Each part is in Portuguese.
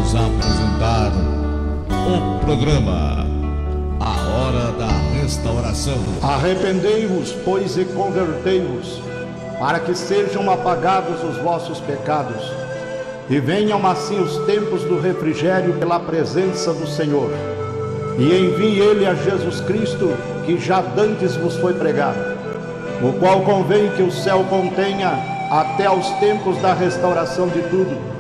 vamos apresentar o programa A Hora da Restauração. Arrependei-vos, pois, e convertei-vos, para que sejam apagados os vossos pecados, e venham assim os tempos do refrigério pela presença do Senhor, e envie Ele a Jesus Cristo, que já dantes vos foi pregado, o qual convém que o céu contenha até aos tempos da restauração de tudo,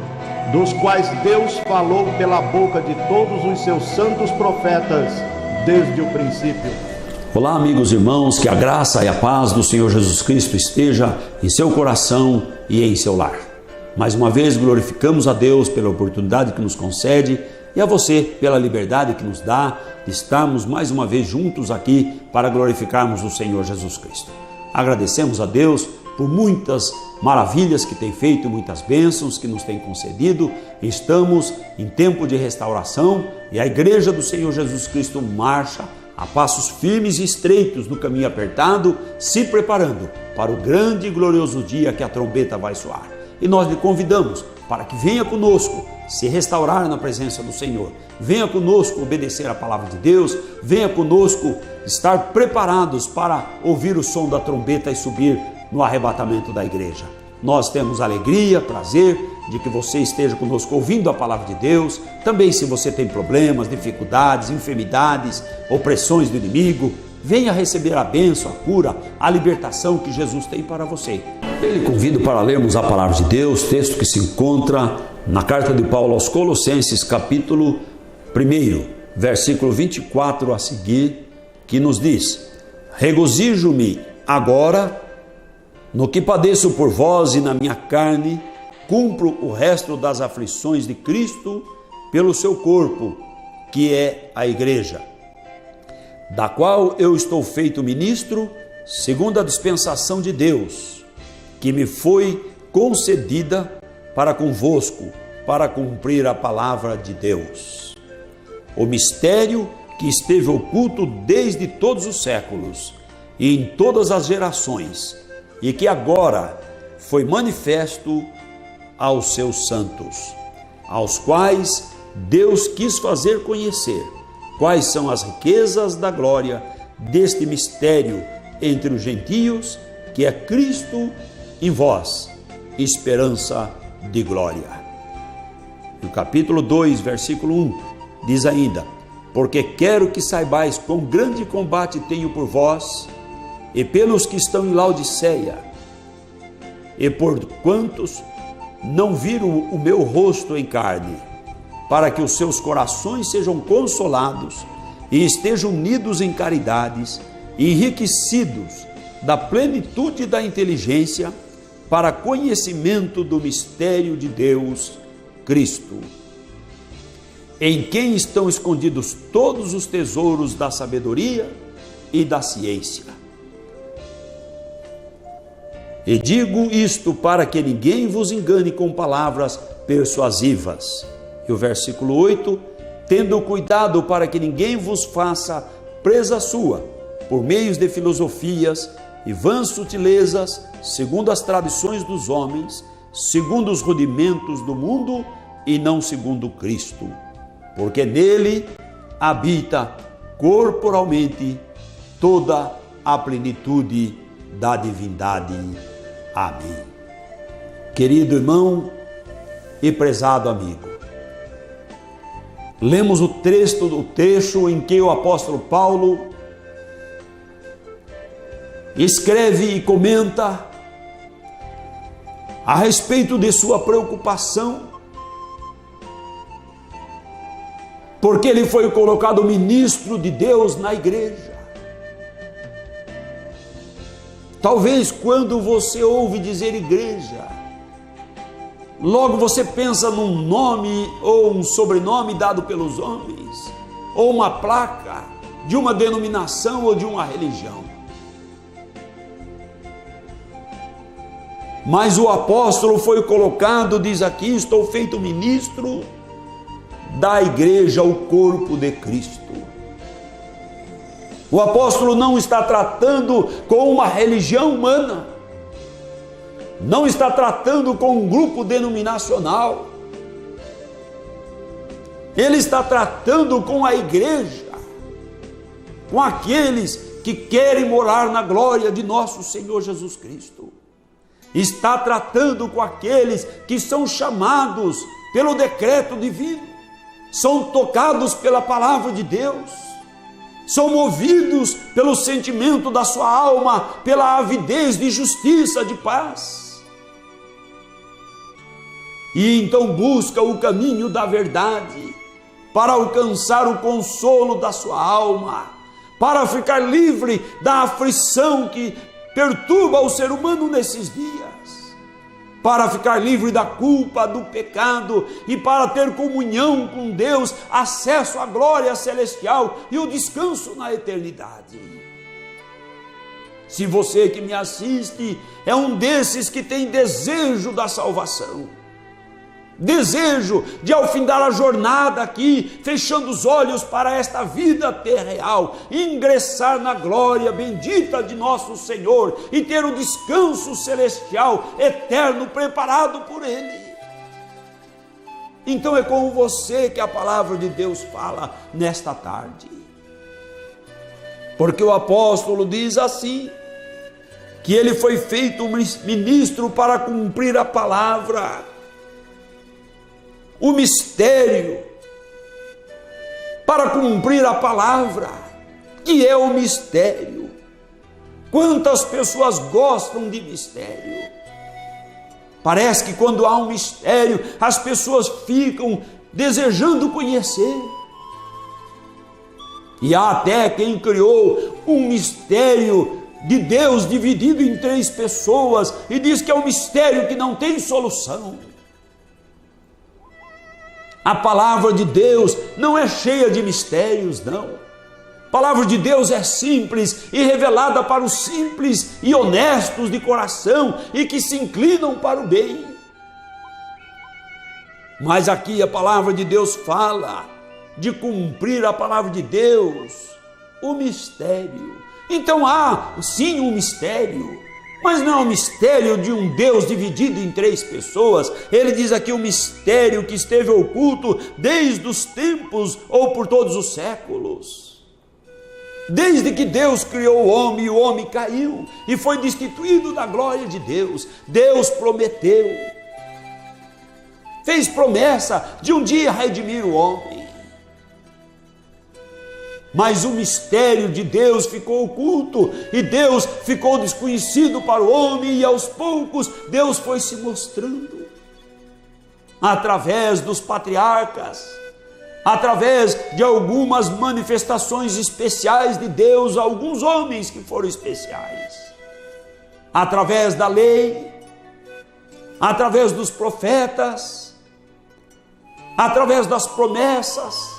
dos quais Deus falou pela boca de todos os seus santos profetas, desde o princípio. Olá, amigos e irmãos, que a graça e a paz do Senhor Jesus Cristo esteja em seu coração e em seu lar. Mais uma vez glorificamos a Deus pela oportunidade que nos concede e a você pela liberdade que nos dá de estarmos mais uma vez juntos aqui para glorificarmos o Senhor Jesus Cristo. Agradecemos a Deus por muitas maravilhas que tem feito, muitas bênçãos que nos tem concedido. Estamos em tempo de restauração e a Igreja do Senhor Jesus Cristo marcha a passos firmes e estreitos no caminho apertado, se preparando para o grande e glorioso dia que a trombeta vai soar. E nós lhe convidamos para que venha conosco se restaurar na presença do Senhor. Venha conosco obedecer a palavra de Deus, venha conosco estar preparados para ouvir o som da trombeta e subir no arrebatamento da igreja. Nós temos alegria, prazer de que você esteja conosco ouvindo a palavra de Deus. Também, se você tem problemas, dificuldades, enfermidades, opressões do inimigo, venha receber a bênção, a cura, a libertação que Jesus tem para você. Eu lhe convido para lermos a palavra de Deus, texto que se encontra na carta de Paulo aos Colossenses, capítulo 1, versículo 24 a seguir, que nos diz: regozijo-me agora no que padeço por vós, e na minha carne cumpro o resto das aflições de Cristo pelo seu corpo, que é a igreja, da qual eu estou feito ministro, segundo a dispensação de Deus, que me foi concedida para convosco, para cumprir a palavra de Deus. O mistério que esteve oculto desde todos os séculos e em todas as gerações, e que agora foi manifesto aos seus santos, aos quais Deus quis fazer conhecer quais são as riquezas da glória deste mistério entre os gentios, que é Cristo em vós, esperança de glória. No capítulo 2, versículo 1, diz ainda: porque quero que saibais quão grande combate tenho por vós e pelos que estão em Laodiceia, e por quantos não viram o meu rosto em carne, para que os seus corações sejam consolados e estejam unidos em caridades, enriquecidos da plenitude da inteligência, para conhecimento do mistério de Deus, Cristo, em quem estão escondidos todos os tesouros da sabedoria e da ciência. E digo isto para que ninguém vos engane com palavras persuasivas. E o versículo 8, tendo cuidado para que ninguém vos faça presa sua, por meios de filosofias e vãs sutilezas, segundo as tradições dos homens, segundo os rudimentos do mundo e não segundo Cristo, porque nele habita corporalmente toda a plenitude da divindade. Amém. Querido irmão e prezado amigo, lemos o trecho em que o apóstolo Paulo escreve e comenta a respeito de sua preocupação, porque ele foi colocado ministro de Deus na igreja. Talvez quando você ouve dizer igreja, logo você pensa num nome ou um sobrenome dado pelos homens, ou uma placa de uma denominação ou de uma religião. Mas o apóstolo foi colocado, diz aqui, estou feito ministro da igreja, o corpo de Cristo. O apóstolo não está tratando com uma religião humana, não está tratando com um grupo denominacional, Ele está tratando com a igreja, com aqueles que querem morar na glória de nosso Senhor Jesus Cristo. Está tratando com aqueles que são chamados pelo decreto divino, são tocados pela palavra de Deus, são movidos pelo sentimento da sua alma, pela avidez de justiça, de paz. E então busca o caminho da verdade para alcançar o consolo da sua alma, para ficar livre da aflição que perturba o ser humano nesses dias, para ficar livre da culpa, do pecado e para ter comunhão com Deus, acesso à glória celestial e o descanso na eternidade. Se você que me assiste é um desses que tem desejo da salvação, desejo de ao findar a jornada aqui, fechando os olhos para esta vida terrenal, ingressar na glória bendita de nosso Senhor e ter o descanso celestial eterno preparado por Ele, então é com você que a palavra de Deus fala nesta tarde, porque o apóstolo diz assim, que ele foi feito um ministro para cumprir a palavra, o mistério, para cumprir a palavra, que é o mistério. Quantas pessoas gostam de mistério? Parece que quando há um mistério, as pessoas ficam desejando conhecer. E há até quem criou um mistério de Deus dividido em 3 pessoas e diz que é um mistério que não tem solução. A palavra de Deus não é cheia de mistérios, não. A palavra de Deus é simples e revelada para os simples e honestos de coração e que se inclinam para o bem. Mas aqui a palavra de Deus fala de cumprir a palavra de Deus, o mistério. Então há sim um mistério, mas não é o mistério de um Deus dividido em 3 pessoas. Ele diz aqui o mistério que esteve oculto desde os tempos ou por todos os séculos. Desde que Deus criou o homem e o homem caiu e foi destituído da glória de Deus, Deus prometeu, fez promessa de um dia redimir o homem. Mas o mistério de Deus ficou oculto e Deus ficou desconhecido para o homem, e aos poucos Deus foi se mostrando através dos patriarcas, através de algumas manifestações especiais de Deus, alguns homens que foram especiais, através da lei, através dos profetas, através das promessas.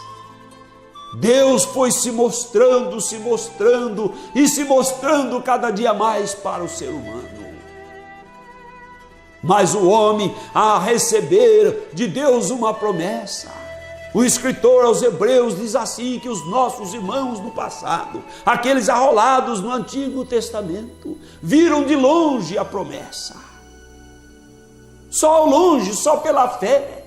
Deus foi se mostrando e se mostrando cada dia mais para o ser humano. Mas o homem, a receber de Deus uma promessa, o escritor aos Hebreus diz assim, que os nossos irmãos do passado, aqueles arrolados no Antigo Testamento, viram de longe a promessa. Só ao longe, só pela fé.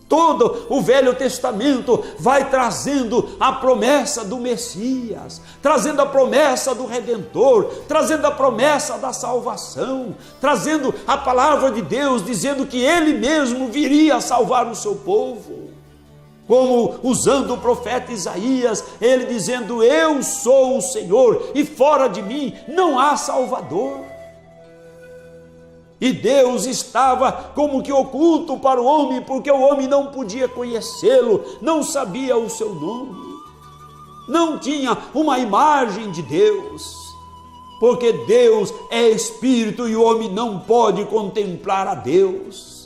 Todo o Velho Testamento vai trazendo a promessa do Messias, trazendo a promessa do Redentor, trazendo a promessa da salvação, trazendo a palavra de Deus, dizendo que Ele mesmo viria salvar o seu povo. Como usando o profeta Isaías, ele dizendo: eu sou o Senhor e fora de mim não há Salvador. E Deus estava como que oculto para o homem, porque o homem não podia conhecê-lo, não sabia o seu nome, não tinha uma imagem de Deus, porque Deus é Espírito e o homem não pode contemplar a Deus.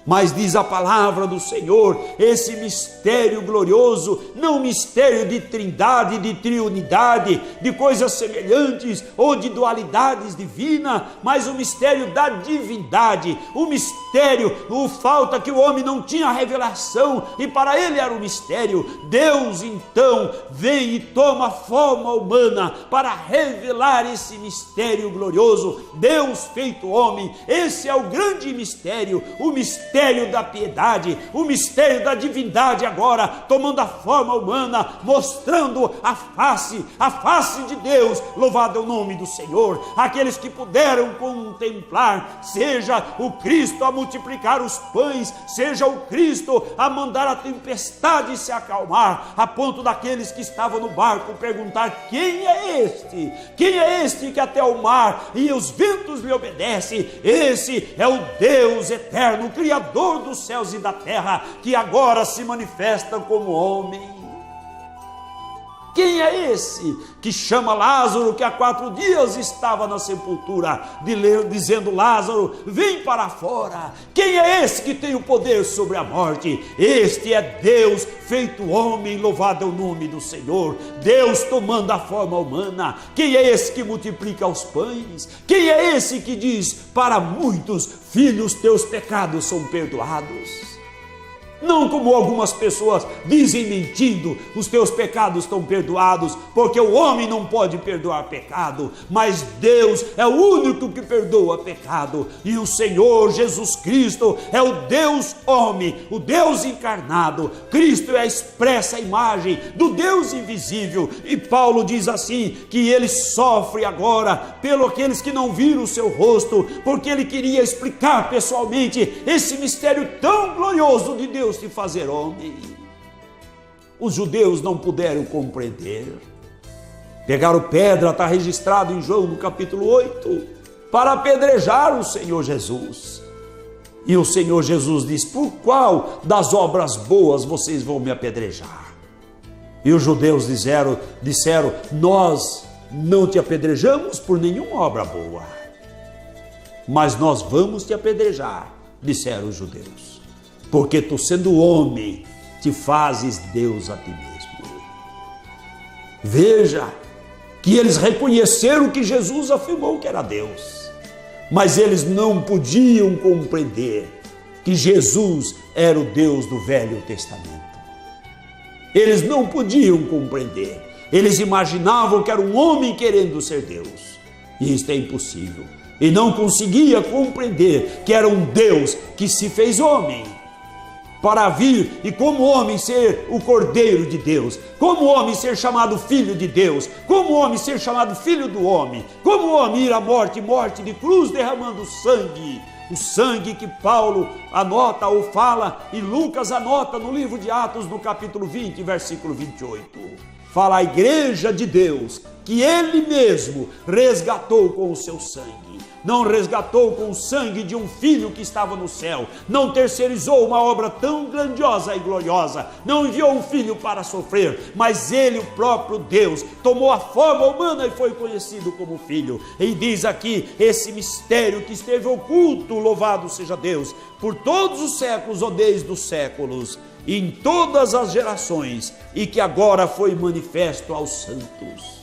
Mas diz a palavra do Senhor, esse mistério glorioso, não mistério de trindade, de triunidade, de coisas semelhantes ou de dualidades divinas, mas o mistério da divindade, o mistério, o falta que o homem não tinha revelação e para ele era um mistério. Deus então vem e toma forma humana para revelar esse mistério glorioso, Deus feito homem. Esse é o grande mistério, o mistério mistério da piedade, o mistério da divindade agora, tomando a forma humana, mostrando a face de Deus. Louvado é o nome do Senhor. Aqueles que puderam contemplar, seja o Cristo a multiplicar os pães, seja o Cristo a mandar a tempestade se acalmar, a ponto daqueles que estavam no barco perguntar: quem é este? Quem é este que até o mar e os ventos lhe obedecem? Esse é o Deus eterno, o Criador dos céus e da terra, que agora se manifesta como homem. Quem é esse que chama Lázaro, que há 4 dias estava na sepultura, dizendo: Lázaro, vem para fora? Quem é esse que tem o poder sobre a morte? Este é Deus feito homem, louvado é o nome do Senhor. Deus tomando a forma humana. Quem é esse que multiplica os pães? Quem é esse que diz para muitos: filhos, teus pecados são perdoados? Não como algumas pessoas dizem mentindo: os teus pecados estão perdoados, porque o homem não pode perdoar pecado, mas Deus é o único que perdoa pecado, e o Senhor Jesus Cristo é o Deus homem, o Deus encarnado. Cristo é a expressa imagem do Deus invisível, e Paulo diz assim, que ele sofre agora pelos aqueles que não viram o seu rosto, porque ele queria explicar pessoalmente esse mistério tão glorioso de Deus de fazer homem. Os judeus não puderam compreender. Pegaram pedra, está registrado em João no capítulo 8, para apedrejar o Senhor Jesus. E o Senhor Jesus diz: por qual das obras boas vocês vão me apedrejar? E os judeus disseram: nós não te apedrejamos por nenhuma obra boa, mas nós vamos te apedrejar, disseram os judeus, porque tu, sendo homem, te fazes Deus a ti mesmo. Veja que eles reconheceram que Jesus afirmou que era Deus, mas eles não podiam compreender que Jesus era o Deus do Velho Testamento. Eles não podiam compreender. Eles imaginavam que era um homem querendo ser Deus, e isto é impossível. E não conseguia compreender que era um Deus que se fez homem, para vir e como homem ser o Cordeiro de Deus, como homem ser chamado Filho de Deus, como homem ser chamado Filho do homem, como homem ir à morte de cruz, derramando sangue, o sangue que Paulo anota ou fala e Lucas anota no livro de Atos, no capítulo 20, versículo 28. Fala a igreja de Deus que ele mesmo resgatou com o seu sangue. Não resgatou com o sangue de um filho que estava no céu, não terceirizou uma obra tão grandiosa e gloriosa, não enviou um filho para sofrer, mas ele, o próprio Deus, tomou a forma humana e foi conhecido como filho. E diz aqui esse mistério que esteve oculto, louvado seja Deus, por todos os séculos ou desde os séculos, em todas as gerações, e que agora foi manifesto aos santos.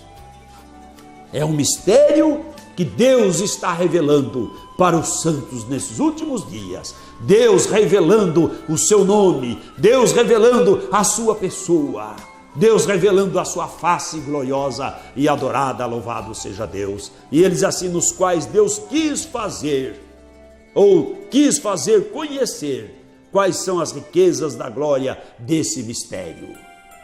É um mistério que Deus está revelando para os santos nesses últimos dias. Deus revelando o seu nome, Deus revelando a sua pessoa, Deus revelando a sua face gloriosa e adorada, louvado seja Deus. E eles assim, nos quais Deus quis fazer conhecer quais são as riquezas da glória desse mistério.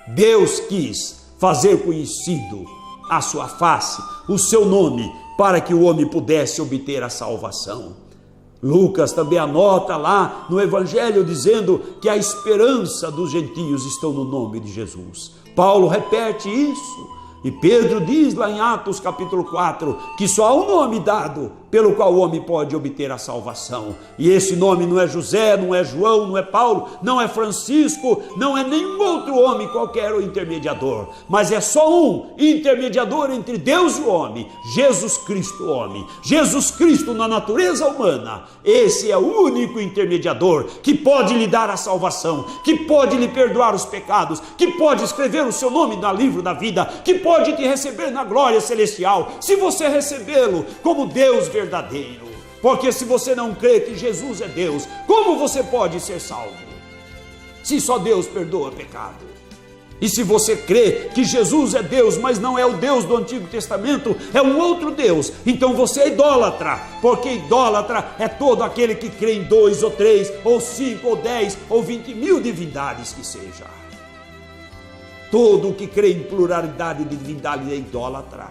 Deus quis fazer conhecido a sua face, o seu nome, para que o homem pudesse obter a salvação. Lucas também anota lá no Evangelho dizendo que a esperança dos gentios está no nome de Jesus. Paulo repete isso, e Pedro diz lá em Atos capítulo 4 que só há um nome dado pelo qual o homem pode obter a salvação, e esse nome não é José, não é João, não é Paulo, não é Francisco, não é nenhum outro homem qualquer o intermediador, mas é só um intermediador entre Deus e o homem, Jesus Cristo homem, Jesus Cristo na natureza humana. Esse é o único intermediador que pode lhe dar a salvação, que pode lhe perdoar os pecados, que pode escrever o seu nome no livro da vida, que pode te receber na glória celestial, se você recebê-lo como Deus verdadeiro. Porque se você não crê que Jesus é Deus, como você pode ser salvo? Se só Deus perdoa pecado. E se você crê que Jesus é Deus, mas não é o Deus do Antigo Testamento, é um outro Deus, então você é idólatra, porque idólatra é todo aquele que crê em 2 ou 3 ou 5 ou 10 ou 20 mil divindades que seja. Todo o que crê em pluralidade de divindade é idólatra.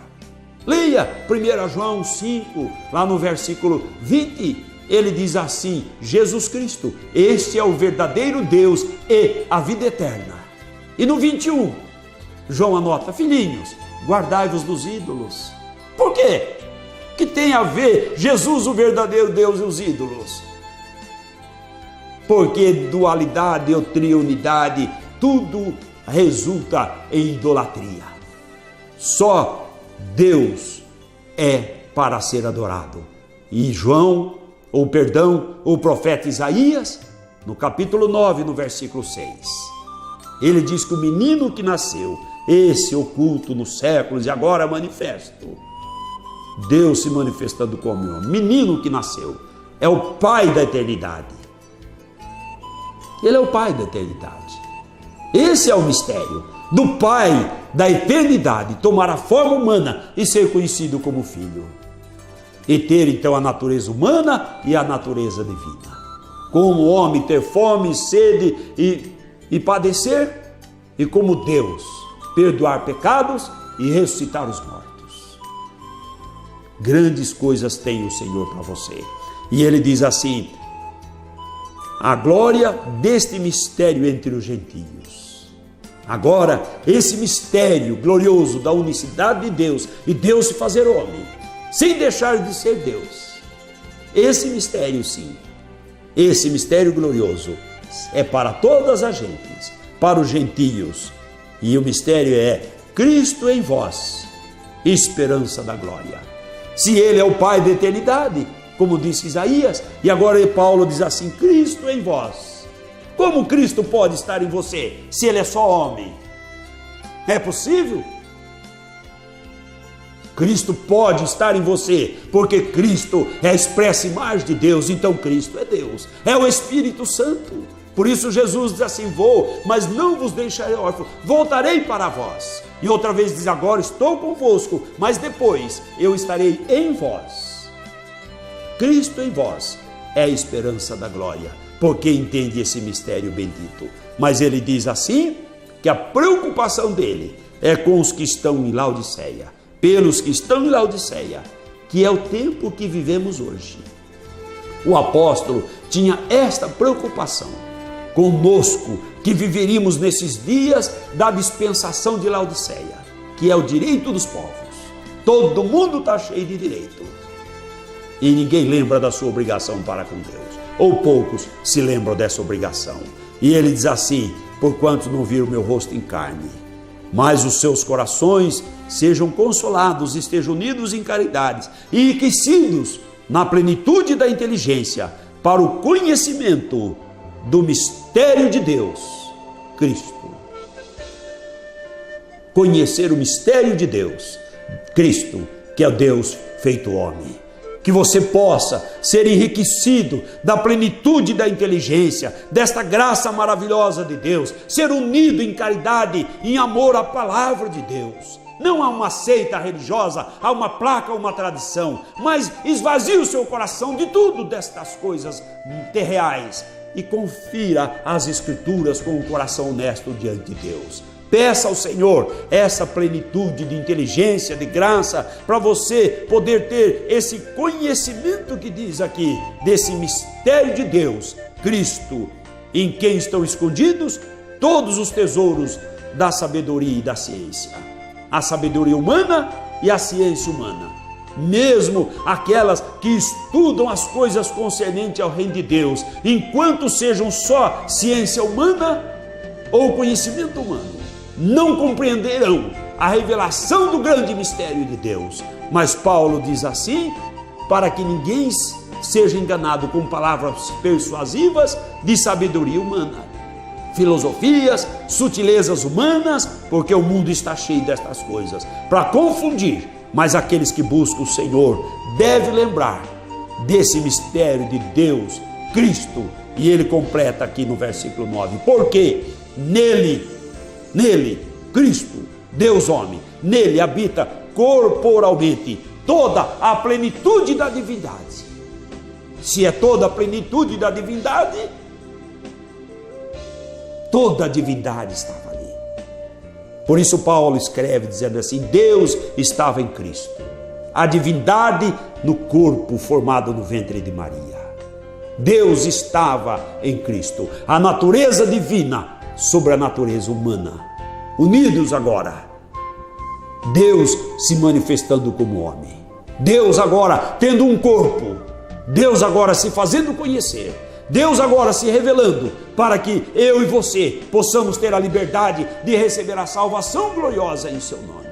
Leia 1 João 5, lá no versículo 20, ele diz assim: Jesus Cristo, este é o verdadeiro Deus e a vida eterna. E no 21, João anota: filhinhos, guardai-vos dos ídolos. Por quê? Que tem a ver Jesus, o verdadeiro Deus, e os ídolos? Porque dualidade ou triunidade, tudo resulta em idolatria. Só Deus é para ser adorado. E o profeta Isaías, no capítulo 9, no versículo 6, ele diz que o menino que nasceu, esse oculto nos séculos e agora manifesto, Deus se manifestando como homem, menino que nasceu, é o Pai da eternidade. Ele é o Pai da eternidade. Esse é o mistério do Pai da eternidade tomar a forma humana e ser conhecido como Filho, e ter então a natureza humana e a natureza divina. Como homem ter fome, sede e padecer, e como Deus perdoar pecados e ressuscitar os mortos. Grandes coisas tem o Senhor para você. E ele diz assim: a glória deste mistério entre os gentios. Agora, esse mistério glorioso da unicidade de Deus e Deus se fazer homem, sem deixar de ser Deus. Esse mistério, sim, esse mistério glorioso é para todas as gentes, para os gentios. E o mistério é Cristo em vós, esperança da glória. Se Ele é o Pai da eternidade, como disse Isaías, e agora Paulo diz assim: Cristo em vós. Como Cristo pode estar em você, se Ele é só homem? É possível? Cristo pode estar em você, porque Cristo é a expressa imagem de Deus, então Cristo é Deus, é o Espírito Santo. Por isso Jesus diz assim: vou, mas não vos deixarei órfãos, voltarei para vós. E outra vez diz: agora estou convosco, mas depois eu estarei em vós. Cristo em vós é a esperança da glória, porque entende esse mistério bendito. Mas ele diz assim, que a preocupação dele é com os que estão em Laodiceia, pelos que estão em Laodiceia, que é o tempo que vivemos hoje. O apóstolo tinha esta preocupação conosco, que viveríamos nesses dias da dispensação de Laodiceia, que é o direito dos povos. Todo mundo está cheio de direito e ninguém lembra da sua obrigação para com Deus, ou poucos se lembram dessa obrigação. E ele diz assim: porquanto não viram o meu rosto em carne, mas os seus corações sejam consolados, estejam unidos em caridades e enriquecidos na plenitude da inteligência, para o conhecimento do mistério de Deus, Cristo. Conhecer o mistério de Deus, Cristo, que é Deus feito homem. Que você possa ser enriquecido da plenitude da inteligência, desta graça maravilhosa de Deus, ser unido em caridade, em amor à palavra de Deus. Não há uma seita religiosa, há uma placa, uma tradição, mas esvazie o seu coração de tudo destas coisas terreais e confira as Escrituras com um coração honesto diante de Deus. Peça ao Senhor essa plenitude de inteligência, de graça, para você poder ter esse conhecimento que diz aqui, desse mistério de Deus, Cristo, em quem estão escondidos todos os tesouros da sabedoria e da ciência. A sabedoria humana e a ciência humana, mesmo aquelas que estudam as coisas concernentes ao reino de Deus, enquanto sejam só ciência humana ou conhecimento humano, não compreenderão a revelação do grande mistério de Deus. Mas Paulo diz assim, para que ninguém seja enganado com palavras persuasivas de sabedoria humana, filosofias, sutilezas humanas, porque o mundo está cheio destas coisas, para confundir. Mas aqueles que buscam o Senhor devem lembrar desse mistério de Deus, Cristo. E ele completa aqui no versículo 9, porque nele Nele, Cristo, Deus homem, nele habita corporalmente toda a plenitude da divindade. Se é toda a plenitude da divindade, toda a divindade estava ali. Por isso Paulo escreve dizendo assim: Deus estava em Cristo, a divindade no corpo formado no ventre de Maria. Deus estava em Cristo, a natureza divina sobre a natureza humana, unidos agora. Deus se manifestando como homem, Deus agora tendo um corpo, Deus agora se fazendo conhecer, Deus agora se revelando para que eu e você possamos ter a liberdade de receber a salvação gloriosa em seu nome.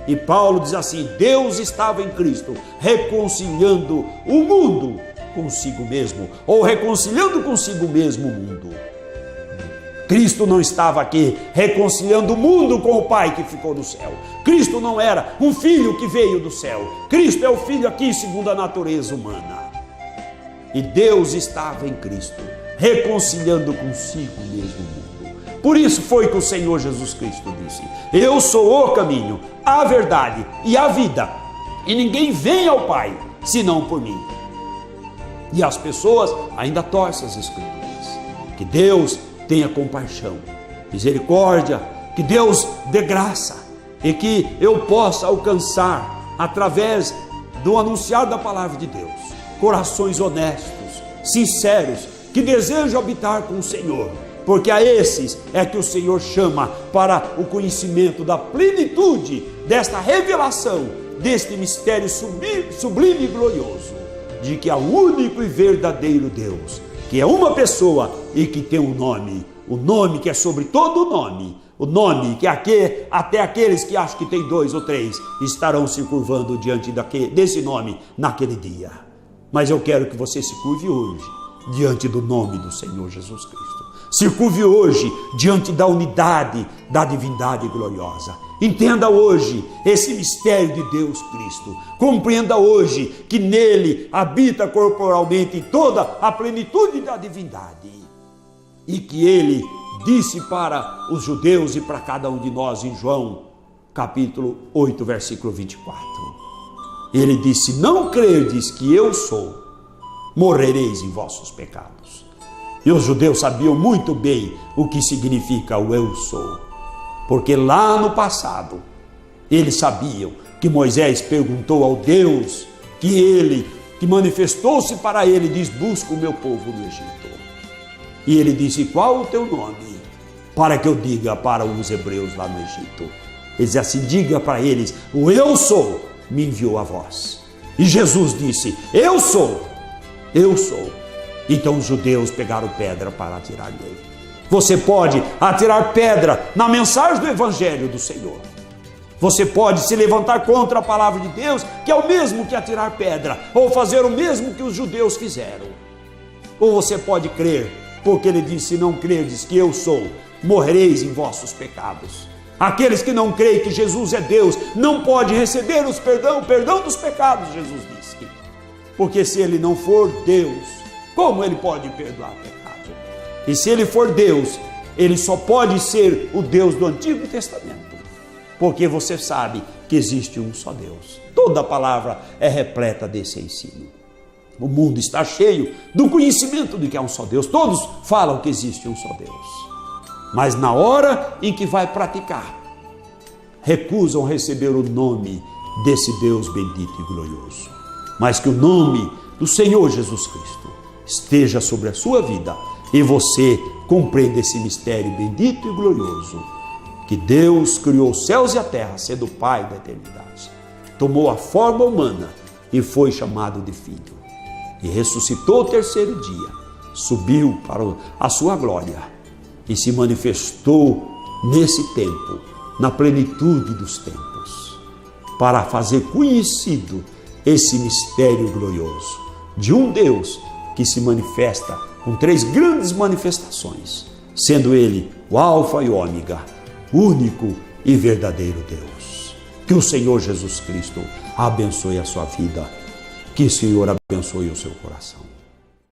E Paulo diz assim: Deus estava em Cristo reconciliando o mundo consigo mesmo, ou reconciliando consigo mesmo o mundo. Cristo não estava aqui reconciliando o mundo com o Pai que ficou no céu. Cristo não era um filho que veio do céu. Cristo é o filho aqui segundo a natureza humana. E Deus estava em Cristo reconciliando consigo mesmo o mundo. Por isso foi que o Senhor Jesus Cristo disse: eu sou o caminho, a verdade e a vida, e ninguém vem ao Pai senão por mim. E as pessoas ainda torcem as Escrituras. Que Deus tenha compaixão, misericórdia, que Deus dê graça, e que eu possa alcançar, através do anunciar da palavra de Deus, corações honestos, sinceros, que desejam habitar com o Senhor, porque a esses é que o Senhor chama para o conhecimento da plenitude desta revelação, deste mistério sublime e glorioso, de que há um único e verdadeiro Deus, que é uma pessoa e que tem um nome, o nome que é sobre todo nome, o nome que até aqueles que acham que tem 2 ou 3 estarão se curvando diante desse nome naquele dia. Mas eu quero que você se curve hoje diante do nome do Senhor Jesus Cristo. Se curve hoje diante da unidade da divindade gloriosa. Entenda hoje esse mistério de Deus Cristo. Compreenda hoje que nele habita corporalmente toda a plenitude da divindade. E que ele disse para os judeus e para cada um de nós em João, capítulo 8, versículo 24. Ele disse: não crerdes que eu sou, morrereis em vossos pecados. E os judeus sabiam muito bem o que significa o eu sou. Porque lá no passado, eles sabiam que Moisés perguntou ao Deus que manifestou-se para ele, diz: busca o meu povo no Egito. E ele disse: qual o teu nome? Para que eu diga para os hebreus lá no Egito. Ele diz assim: diga para eles, o eu sou me enviou a vós. E Jesus disse: eu sou. Então os judeus pegaram pedra para atirar nele. Você pode atirar pedra na mensagem do Evangelho do Senhor. Você pode se levantar contra a palavra de Deus, que é o mesmo que atirar pedra, ou fazer o mesmo que os judeus fizeram. Ou você pode crer, porque ele disse: não crerdes que eu sou, morrereis em vossos pecados. Aqueles que não creem que Jesus é Deus, não podem receber o perdão dos pecados, Jesus disse. Porque se ele não for Deus, como ele pode perdoar pecado? E se ele for Deus, ele só pode ser o Deus do Antigo Testamento, porque você sabe que existe um só Deus. Toda a palavra é repleta desse ensino. O mundo está cheio do conhecimento de que há um só Deus. Todos falam que existe um só Deus, mas na hora em que vai praticar, recusam receber o nome desse Deus bendito e glorioso. Mas que o nome do Senhor Jesus Cristo esteja sobre a sua vida e você compreenda esse mistério bendito e glorioso, que Deus criou os céus e a terra, sendo o Pai da eternidade, tomou a forma humana e foi chamado de Filho, e ressuscitou o terceiro dia, subiu para a sua glória e se manifestou nesse tempo, na plenitude dos tempos, para fazer conhecido esse mistério glorioso de um Deus que se manifesta com 3 grandes manifestações, sendo ele o Alfa e o Ômega, único e verdadeiro Deus. Que o Senhor Jesus Cristo abençoe a sua vida, que o Senhor abençoe o seu coração.